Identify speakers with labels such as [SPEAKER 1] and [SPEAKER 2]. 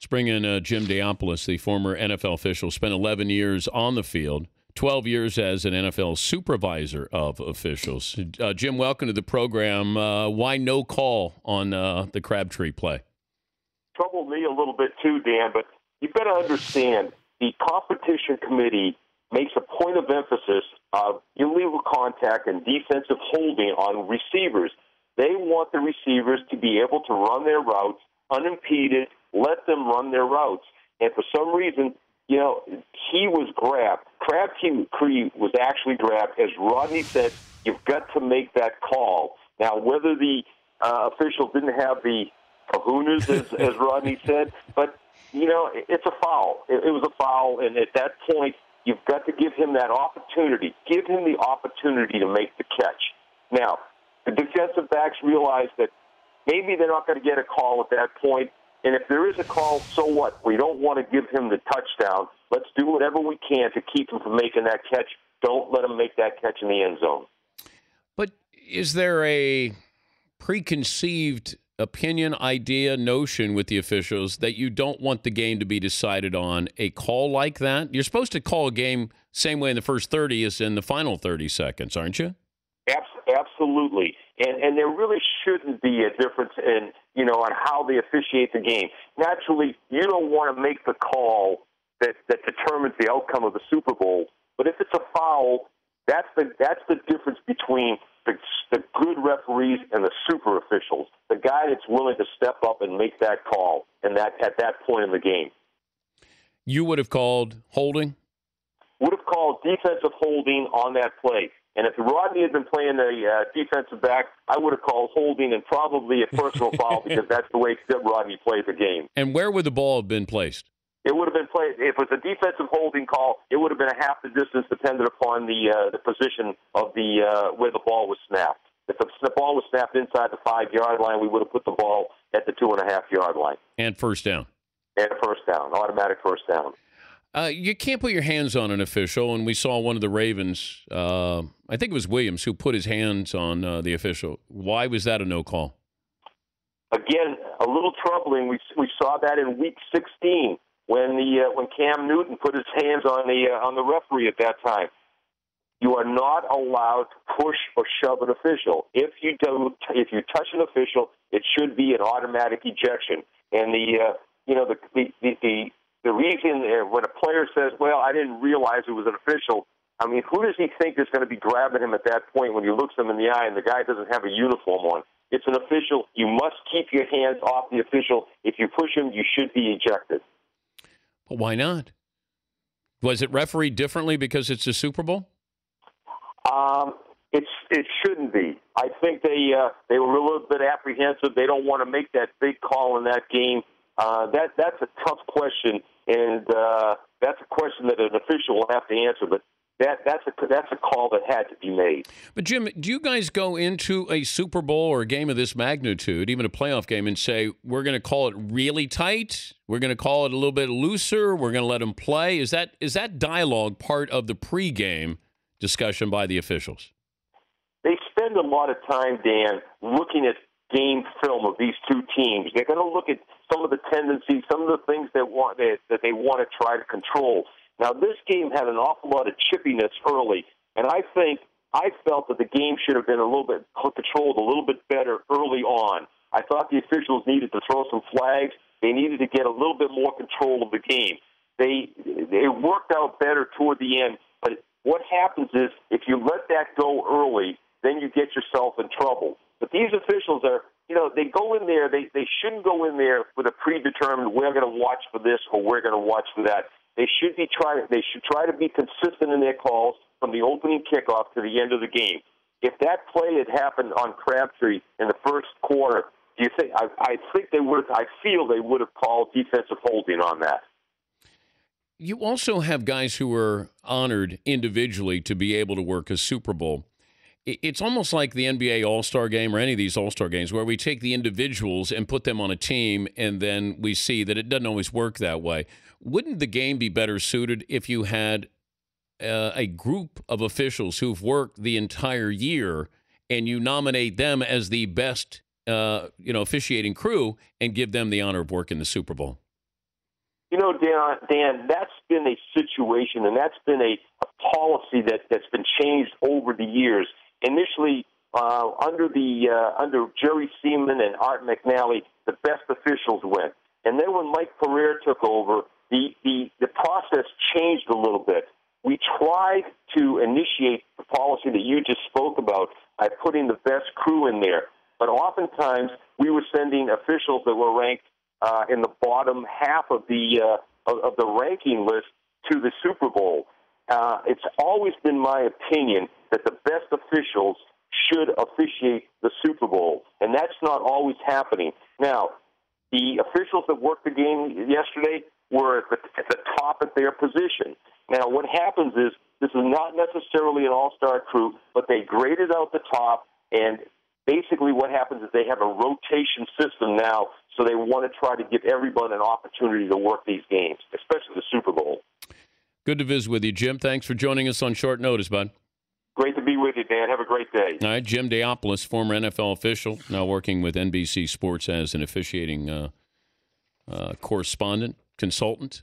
[SPEAKER 1] Let's bring in Jim Daopoulos, the former NFL official, spent 11 years on the field, 12 years as an NFL supervisor of officials. Jim, welcome to the program. Why no call on the Crabtree play?
[SPEAKER 2] Troubled me a little bit too, Dan, but you've got to understand the competition committee makes a point of emphasis of illegal contact and defensive holding on receivers. They want the receivers to be able to run their routes unimpeded, let them run their routes. And for some reason, he was grabbed. Crabtree was actually grabbed. As Rodney said, you've got to make that call. Now, whether the official didn't have the kahunas, as Rodney said, but, it's a foul. It was a foul, and at that point, you've got to give him that opportunity. Give him the opportunity to make the catch. Now, the defensive backs realize that maybe they're not going to get a call at that point, and if there is a call, so what? We don't want to give him the touchdown. Let's do whatever we can to keep him from making that catch. Don't let him make that catch in the end zone.
[SPEAKER 1] But is there a preconceived opinion, idea, notion with the officials that you don't want the game to be decided on a call like that? You're supposed to call a game same way in the first 30 as in the final 30 seconds, aren't you?
[SPEAKER 2] Absolutely. And there really shouldn't be a difference in, on how they officiate the game. Naturally, you don't want to make the call that determines the outcome of the Super Bowl. But if it's a foul, that's the difference between the good referees and the super officials, the guy that's willing to step up and make that call and that at that point in the game.
[SPEAKER 1] You would have called holding?
[SPEAKER 2] Would have called defensive holding on that play. And if Rodney had been playing the defensive back, I would have called holding and probably a personal foul because that's the way Rodney played the game.
[SPEAKER 1] And where would the ball have been placed?
[SPEAKER 2] It would have been played, if it was a defensive holding call, it would have been a half the distance dependent upon the position of where the ball was snapped. If the ball was snapped inside the 5-yard line, we would have put the ball at the 2.5-yard line.
[SPEAKER 1] And first down.
[SPEAKER 2] And a first down, automatic first down.
[SPEAKER 1] You can't put your hands on an official, and we saw one of the Ravens, I think it was Williams, who put his hands on the official. Why was that a no call?
[SPEAKER 2] Again, a little troubling. We saw that in Week 16 when Cam Newton put his hands on the referee at that time. You are not allowed to push or shove an official. If you touch an official, it should be an automatic ejection. And the reason when a player says, well, I didn't realize it was an official, I mean, who does he think is going to be grabbing him at that point when he looks him in the eye and the guy doesn't have a uniform on? It's an official. You must keep your hands off the official. If you push him, you should be ejected.
[SPEAKER 1] But why not? Was it refereed differently because it's a Super Bowl?
[SPEAKER 2] It shouldn't be. I think they were a little bit apprehensive. They don't want to make that big call in that game. That's a tough question, and that's a question that an official will have to answer. But that's a call that had to be made.
[SPEAKER 1] But Jim, do you guys go into a Super Bowl or a game of this magnitude, even a playoff game, and say we're going to call it really tight? We're going to call it a little bit looser. We're going to let them play. Is that dialogue part of the pregame discussion by the officials?
[SPEAKER 2] They spend a lot of time, Dan, looking at game film of these two teams. They're going to look at some of the tendencies, some of the things that they want to try to control. Now, this game had an awful lot of chippiness early, and I felt that the game should have been a little bit controlled a little bit better early on. I thought the officials needed to throw some flags. They needed to get a little bit more control of the game. They worked out better toward the end, but what happens is if you let that go early, then you get yourself in trouble. But these officials are, they go in there, they shouldn't go in there with a predetermined, we're going to watch for this or we're going to watch for that. They should try to be consistent in their calls from the opening kickoff to the end of the game. If that play had happened on Crabtree in the first quarter, do you think? I think they would. I feel they would have called defensive holding on that.
[SPEAKER 1] You also have guys who are honored individually to be able to work a Super Bowl. It's almost like the NBA All-Star Game or any of these All-Star games where we take the individuals and put them on a team, and then we see that it doesn't always work that way. Wouldn't the game be better suited if you had a group of officials who've worked the entire year and you nominate them as the best officiating crew and give them the honor of working the Super Bowl?
[SPEAKER 2] You know, Dan, that's been a situation, and that's been a policy that's been changed over the years. Initially, under Jerry Seaman and Art McNally, the best officials went. And then when Mike Pereira took over, the process changed a little bit. We tried to initiate the policy that you just spoke about by putting the best crew in there. But oftentimes, we were sending officials that were ranked in the bottom half of the ranking list to the Super Bowl. It's always been my opinion that the best officials should officiate the Super Bowl, and that's not always happening. Now, the officials that worked the game yesterday were at the top of their position. Now, what happens is this is not necessarily an all-star crew, but they graded out the top, and basically what happens is they have a rotation system now, so they want to try to give everyone an opportunity to work these games, especially the Super Bowl.
[SPEAKER 1] Good to visit with you, Jim. Thanks for joining us on short notice, bud.
[SPEAKER 2] Great to be with you, Dan. Have a great day.
[SPEAKER 1] All right, Jim Daopoulos, former NFL official, now working with NBC Sports as an officiating correspondent, consultant.